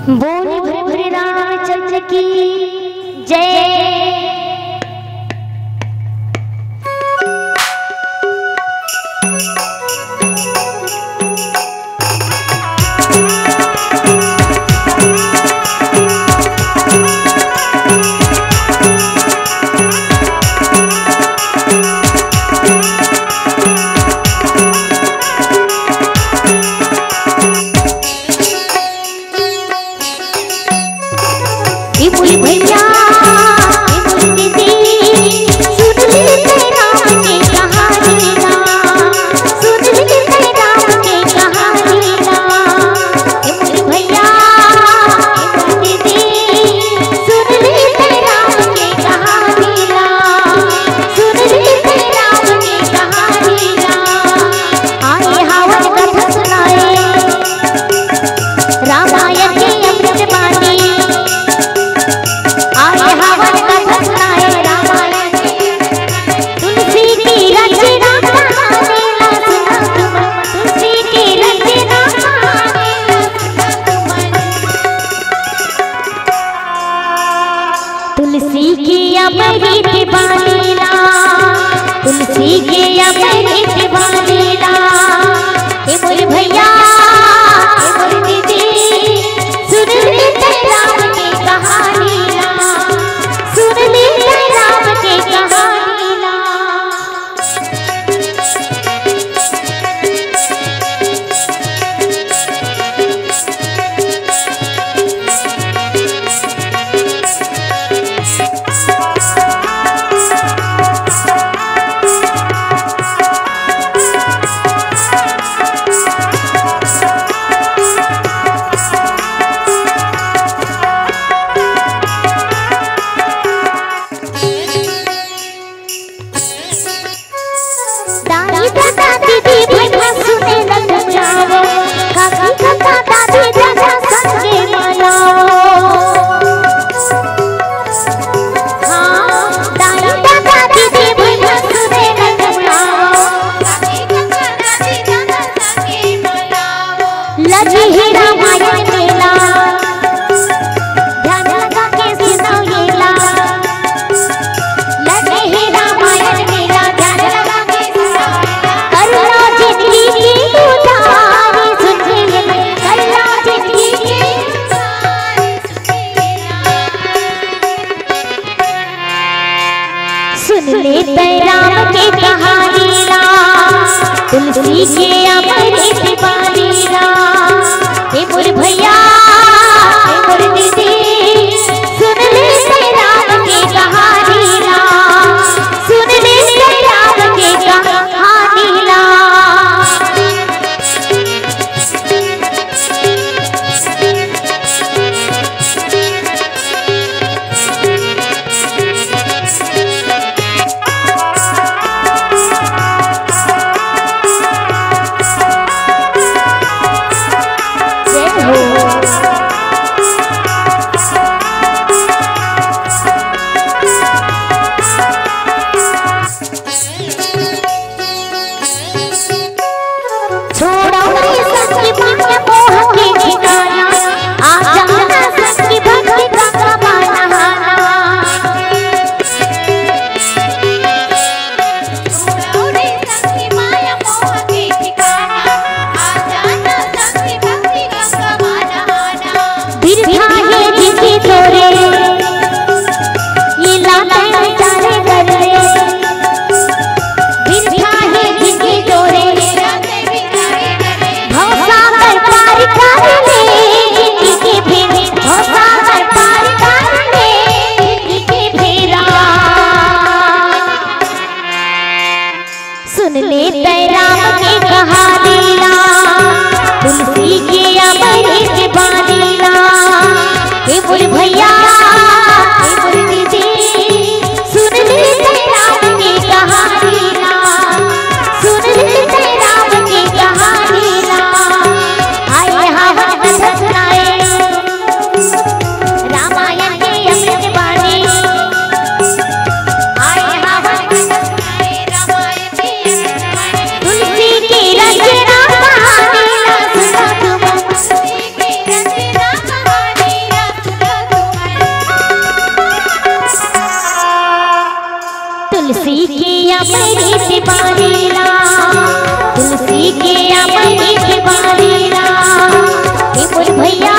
बोल भोले रामचंद्र की जय। भैया तुलसी की अमृत बालीला, तुलसी की अमृत बालीला। हे मोर भैया हे मोर दीदी सुन ले राम की कहानीला, सुन ले राम की कहानीला। सुन ले राम की कहानीला, तुलसी के अमृत बालीला। हे मोर भैया हे मोर दीदी सुन ले राम की कहानीला, सुन ले राम की कहानीला। सुन ले राम की कहानीला, तुलसी के अमृत बालीला। हे मोर भैया हे मोर दीदी सुन ले राम की कहानीला, सुन ले राम की कहानीला। आए हवन कथा सुनाए रामायण की अमृत बाणी, आए हवन कथा सुनाए रामायण की तुलसी की रचना कहानीला, सुना तुम तुलसी की रचना कहानी। अमृत बारेला, तुलसी के अमृत बारेला। हे मोर भैया